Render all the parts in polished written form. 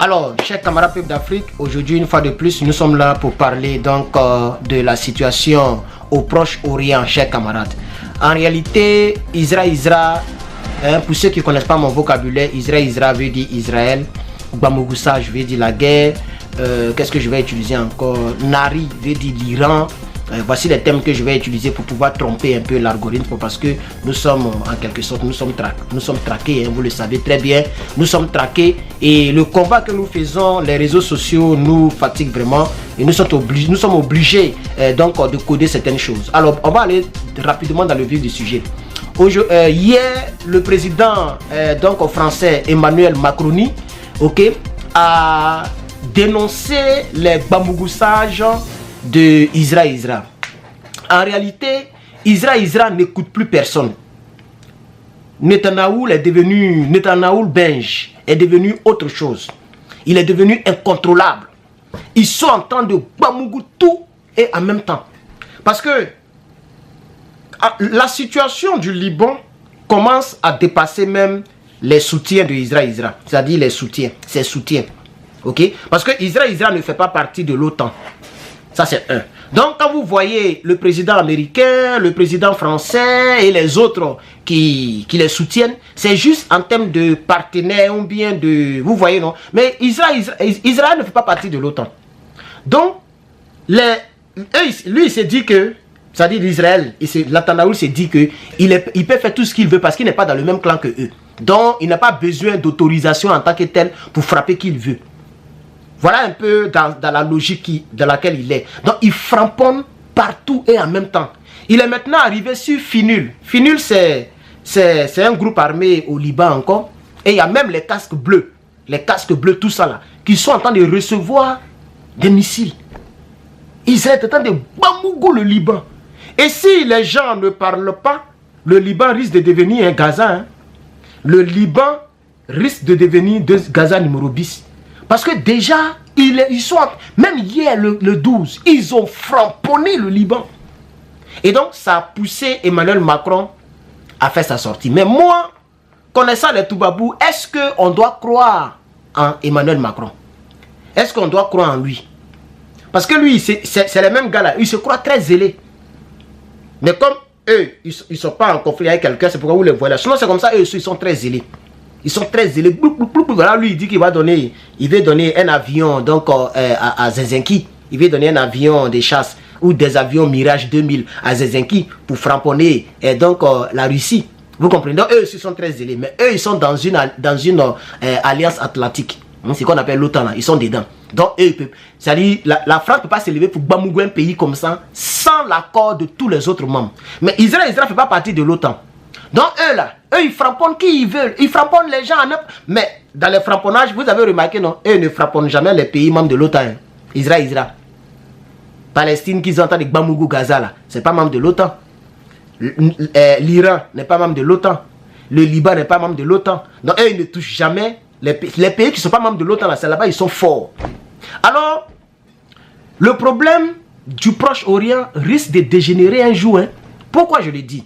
Alors, chers camarades peuples d'Afrique, aujourd'hui, une fois de plus, nous sommes là pour parler donc de la situation au Proche-Orient, chers camarades. En réalité, Isra, pour ceux qui ne connaissent pas mon vocabulaire, Isra veut dire Israël. Gbamougussa, je vais dire la guerre. Qu'est-ce que je vais utiliser encore? Nari veut dire l'Iran. Voici les thèmes que je vais utiliser pour pouvoir tromper un peu l'algorithme, parce que nous sommes en quelque sorte, nous sommes traqués, hein, vous le savez très bien, nous sommes traqués et le combat que nous faisons, les réseaux sociaux nous fatiguent vraiment et nous sommes obligés donc de coder certaines choses. Alors on va aller rapidement dans le vif du sujet. Hier, le président donc français Emmanuel Macron, a dénoncé les bamougoussages de Isra. En réalité, Isra n'écoute plus personne. Netanyahou Benj est devenu autre chose. Il est devenu incontrôlable. Ils sont en train de bamougou tout et en même temps. Parce que la situation du Liban commence à dépasser même les soutiens de Isra. C'est-à-dire les soutiens, ses soutiens. Ok? Parce que Isra ne fait pas partie de l'OTAN. Ça, c'est un. Donc, quand vous voyez le président américain, le président français et les autres qui les soutiennent, c'est juste en termes de partenaires ou bien de... Vous voyez, non? Mais Israël ne fait pas partie de l'OTAN. Donc, lui, il s'est dit que... C'est-à-dire l'Israël, Netanyahou s'est dit qu'il peut faire tout ce qu'il veut parce qu'il n'est pas dans le même clan que eux. Donc, il n'a pas besoin d'autorisation en tant que tel pour frapper qui il veut. Voilà un peu dans la logique dans laquelle il est. Donc, il framponne partout et en même temps. Il est maintenant arrivé sur Finul. Finul, c'est un groupe armé au Liban encore. Et il y a même les casques bleus. Les casques bleus, tout ça là. Qui sont en train de recevoir des missiles. Israël est en train de bamougou le Liban. Et si les gens ne parlent pas, le Liban risque de devenir un Gaza. Hein. Le Liban risque de devenir Gaza numéro 10. Parce que déjà, ils sont... Même hier, le 12, ils ont framponné le Liban. Et donc, ça a poussé Emmanuel Macron à faire sa sortie. Mais moi, connaissant les Toubabou, est-ce qu'on doit croire en Emmanuel Macron? Est-ce qu'on doit croire en lui? Parce que lui, c'est les mêmes gars-là. Il se croit très zélé. Mais comme eux, ils ne sont pas en conflit avec quelqu'un, c'est pourquoi vous les voyez là. Sinon, c'est comme ça, eux, ils sont très zélés. Ils sont très zélés. Voilà, lui, il dit qu'il va donner, il veut donner un avion donc, à Zelensky. Il veut donner un avion de chasse ou des avions Mirage 2000 à Zelensky pour framponner donc, la Russie. Vous comprenez? Donc, eux, ils sont très zélés. Mais eux, ils sont dans une alliance atlantique. C'est ce qu'on appelle l'OTAN. Ils sont dedans. Donc, eux, c'est-à-dire, la France ne peut pas s'élever pour bamougouer un pays comme ça sans l'accord de tous les autres membres. Mais Israël ne fait pas partie de l'OTAN. Donc, eux, ils frapponnent qui ils veulent. Ils frapponnent les gens. Mais dans les framponnages, vous avez remarqué, non? Eux ne frapponnent jamais les pays membres de l'OTAN. Hein. Israël. Palestine, qu'ils entendent avec Bamougou, Gaza, là. C'est pas membre de l'OTAN. L'Iran n'est pas membre de l'OTAN. Le Liban n'est pas membre de l'OTAN. Donc, eux, ils ne touchent jamais. Les pays qui ne sont pas membres de l'OTAN, c'est là-bas, ils sont forts. Alors, le problème du Proche-Orient risque de dégénérer un jour. Hein. Pourquoi je le dis?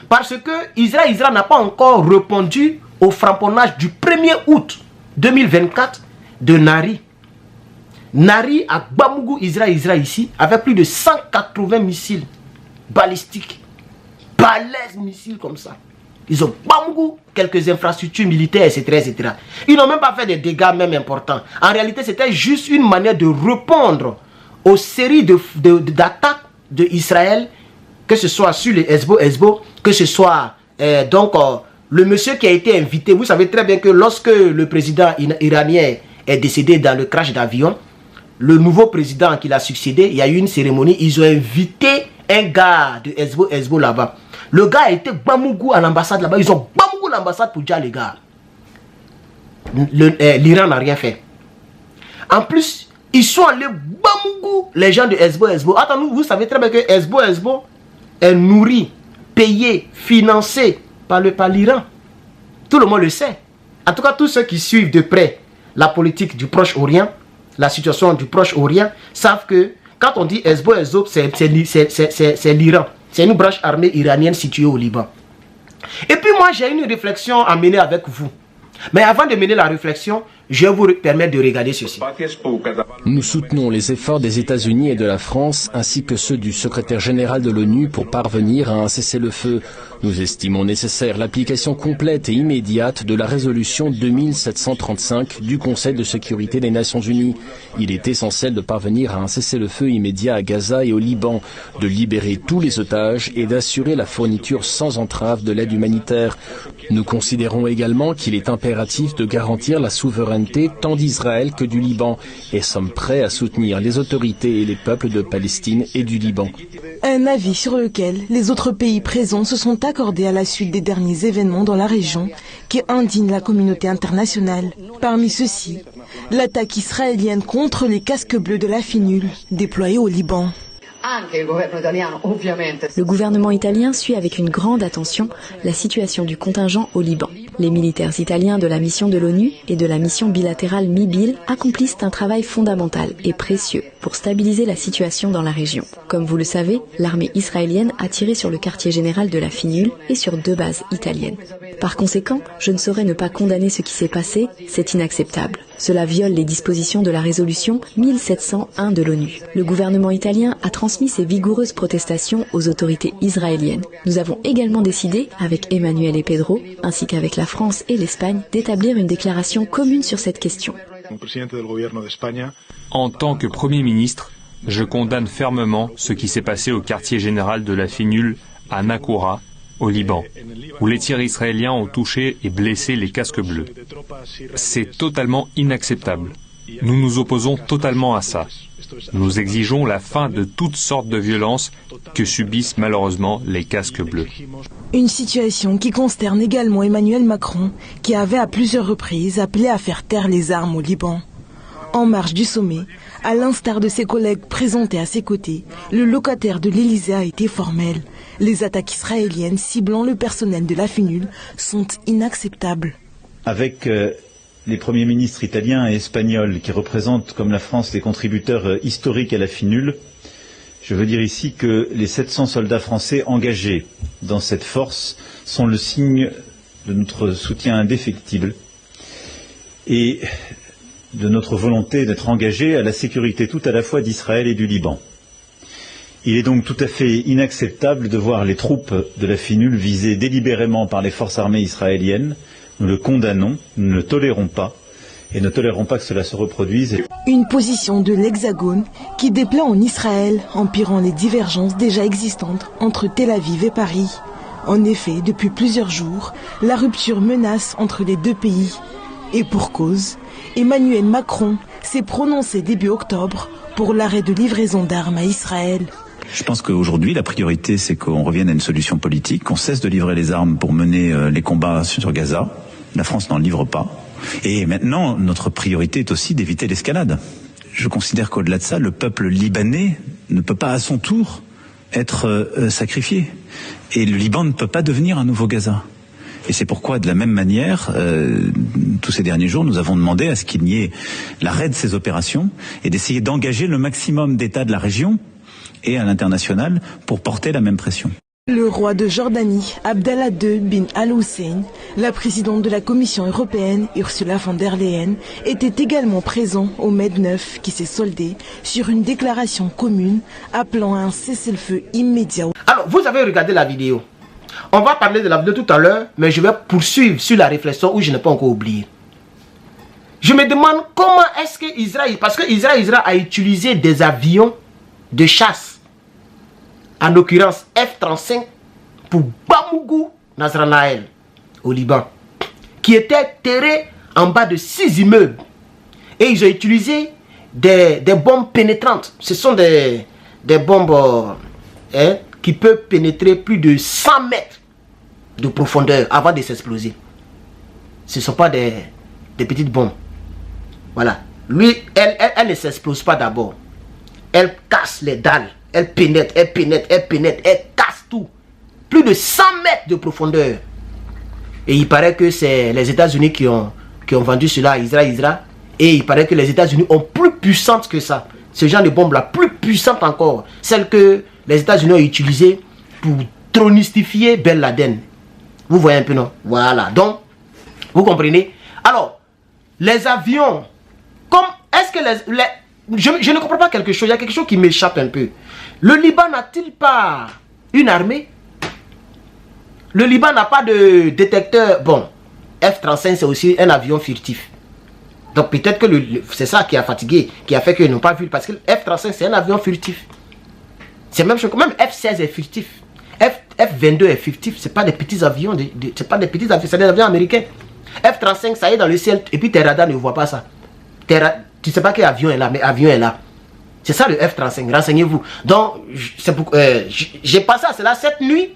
Parce que Israël n'a pas encore répondu au frapponnage du 1er août 2024 de Nari. Nari a Bamougou Israël ici avec plus de 180 missiles balistiques. Balèzes missiles comme ça. Ils ont Bamougou quelques infrastructures militaires, etc. Ils n'ont même pas fait des dégâts même importants. En réalité, c'était juste une manière de répondre aux séries d'attaques d'Israël, que ce soit sur les Hezbo, que ce soit le monsieur qui a été invité. Vous savez très bien que lorsque le président iranien est décédé dans le crash d'avion, le nouveau président qui l'a succédé, il y a eu une cérémonie, ils ont invité un gars de Hezbo là-bas. Le gars a été bamougou à l'ambassade là-bas. Ils ont bamougou l'ambassade pour dire les gars. L'Iran n'a rien fait. En plus, ils sont allés bamougou les gens de Hezbo. Attends, vous savez très bien que Hezbo est nourri, payé, financé par l'Iran. Tout le monde le sait. En tout cas, tous ceux qui suivent de près la politique du Proche-Orient, la situation du Proche-Orient, savent que quand on dit Hezbo, c'est l'Iran. C'est une branche armée iranienne située au Liban. Et puis moi, j'ai une réflexion à mener avec vous. Mais avant de mener la réflexion, Je vais vous permettre de regarder ceci. Nous soutenons les efforts des États-Unis et de la France, ainsi que ceux du secrétaire général de l'ONU pour parvenir à un cessez-le-feu. Nous estimons nécessaire l'application complète et immédiate de la résolution 2735 du Conseil de sécurité des Nations Unies. Il est essentiel de parvenir à un cessez-le-feu immédiat à Gaza et au Liban, de libérer tous les otages et d'assurer la fourniture sans entrave de l'aide humanitaire. Nous considérons également qu'il est impératif de garantir la souveraineté tant d'Israël que du Liban et sommes prêts à soutenir les autorités et les peuples de Palestine et du Liban. Un avis sur lequel les autres pays présents se sont accordés à la suite des derniers événements dans la région qui indignent la communauté internationale. Parmi ceux-ci, l'attaque israélienne contre les casques bleus de la FINUL déployés au Liban. Le gouvernement italien suit avec une grande attention la situation du contingent au Liban. Les militaires italiens de la mission de l'ONU et de la mission bilatérale MIBIL accomplissent un travail fondamental et précieux pour stabiliser la situation dans la région. Comme vous le savez, l'armée israélienne a tiré sur le quartier général de la FINUL et sur 2 bases italiennes. Par conséquent, je ne saurais ne pas condamner ce qui s'est passé, c'est inacceptable. Cela viole les dispositions de la résolution 1701 de l'ONU. Le gouvernement italien a transmis ses vigoureuses protestations aux autorités israéliennes. Nous avons également décidé, avec Emmanuel et Pedro, ainsi qu'avec la France et l'Espagne, d'établir une déclaration commune sur cette question. En tant que Premier ministre, je condamne fermement ce qui s'est passé au quartier général de la FINUL à Nakoura, au Liban, où les tirs israéliens ont touché et blessé les casques bleus. C'est totalement inacceptable. Nous nous opposons totalement à ça. Nous exigeons la fin de toutes sortes de violences que subissent malheureusement les casques bleus. Une situation qui consterne également Emmanuel Macron, qui avait à plusieurs reprises appelé à faire taire les armes au Liban. En marge du sommet, à l'instar de ses collègues présentés à ses côtés, le locataire de l'Élysée a été formel. Les attaques israéliennes ciblant le personnel de la FINUL sont inacceptables. Avec les premiers ministres italiens et espagnols qui représentent comme la France des contributeurs historiques à la FINUL, je veux dire ici que les 700 soldats français engagés dans cette force sont le signe de notre soutien indéfectible et de notre volonté d'être engagés à la sécurité tout à la fois d'Israël et du Liban. Il est donc tout à fait inacceptable de voir les troupes de la FINUL visées délibérément par les forces armées israéliennes. Nous le condamnons, nous ne le tolérons pas et ne tolérons pas que cela se reproduise. Une position de l'Hexagone qui déplaît en Israël, empirant les divergences déjà existantes entre Tel Aviv et Paris. En effet, depuis plusieurs jours, la rupture menace entre les deux pays. Et pour cause, Emmanuel Macron s'est prononcé début octobre pour l'arrêt de livraison d'armes à Israël. Je pense qu'aujourd'hui, la priorité, c'est qu'on revienne à une solution politique, qu'on cesse de livrer les armes pour mener les combats sur Gaza. La France n'en livre pas. Et maintenant, notre priorité est aussi d'éviter l'escalade. Je considère qu'au-delà de ça, le peuple libanais ne peut pas à son tour être sacrifié. Et le Liban ne peut pas devenir un nouveau Gaza. Et c'est pourquoi, de la même manière, tous ces derniers jours, nous avons demandé à ce qu'il y ait l'arrêt de ces opérations et d'essayer d'engager le maximum d'États de la région et à l'international pour porter la même pression. Le roi de Jordanie, Abdallah II bin Al-Hussein, la présidente de la Commission européenne, Ursula von der Leyen, était également présent au Med 9 qui s'est soldé sur une déclaration commune appelant à un cessez-le-feu immédiat. Alors, vous avez regardé la vidéo. On va parler de la vidéo tout à l'heure, mais je vais poursuivre sur la réflexion où je n'ai pas encore oublié. Je me demande comment est-ce que Israël, parce que Israël a utilisé des avions de chasse, en l'occurrence F-35, pour Bamougou, Nasranaël, au Liban, qui était terré en bas de 6 immeubles. Et ils ont utilisé des bombes pénétrantes. Ce sont des bombes qui peuvent pénétrer plus de 100 mètres de profondeur avant de s'exploser. Ce ne sont pas des petites bombes. Voilà. Lui, elle ne s'explose pas d'abord. Elle casse les dalles. Elle pénètre, elle pénètre, elle pénètre, elle casse tout. Plus de 100 mètres de profondeur. Et il paraît que c'est les États-Unis qui ont vendu cela à Israël. Et il paraît que les États-Unis ont plus puissantes que ça. Ce genre de bombe-là, plus puissante encore. Celle que les États-Unis ont utilisée pour tronistifier Ben Laden. Vous voyez un peu, non? Voilà. Donc, vous comprenez? Alors, les avions, comme est-ce que je ne comprends pas quelque chose, il y a quelque chose qui m'échappe un peu. Le Liban n'a-t-il pas une armée? Le Liban n'a pas de détecteur. Bon, F-35 c'est aussi un avion furtif. Donc peut-être que c'est ça qui a fatigué, qui a fait qu'ils n'ont pas vu, parce que F-35 c'est un avion furtif. C'est même chose, même F-16 est furtif. F-22 est furtif, c'est pas des petits avions, c'est pas des petits avions, c'est des avions américains. F-35 ça y est dans le ciel, et puis tes radars ne voient pas ça. Tu sais pas quel avion est là, mais avion est là. C'est ça le F-35, renseignez-vous. Donc, j'ai pensé à cela cette nuit.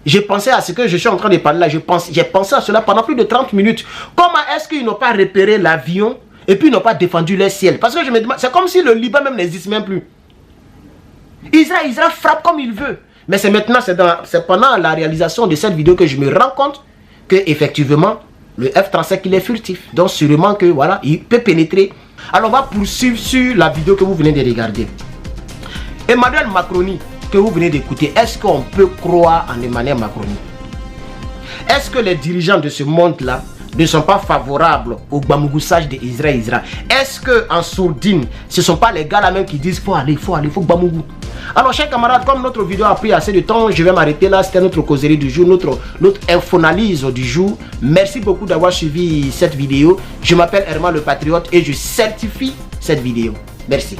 J'ai pensé à ce que je suis en train de parler là. J'ai pensé à cela pendant plus de 30 minutes. Comment est-ce qu'ils n'ont pas repéré l'avion et puis ils n'ont pas défendu le ciel? Parce que je me demande, c'est comme si le Liban même n'existe même plus. Israël frappe comme il veut. Mais c'est maintenant, c'est pendant la réalisation de cette vidéo que je me rends compte que effectivement le F-35 il est furtif. Donc sûrement que voilà, il peut pénétrer. Alors on va poursuivre sur la vidéo que vous venez de regarder. Emmanuel Macron que vous venez d'écouter, est-ce qu'on peut croire en Emmanuel Macron? Est-ce que les dirigeants de ce monde-là ne sont pas favorables au bamoussage d'Israël? Est-ce qu'en sourdine, ce ne sont pas les gars là même qui disent faut aller, faut bamougou? Alors chers camarades, comme notre vidéo a pris assez de temps, je vais m'arrêter là. C'était notre causerie du jour, notre infoanalyse du jour. Merci beaucoup d'avoir suivi cette vidéo. Je m'appelle Herman le Patriote et je certifie cette vidéo. Merci.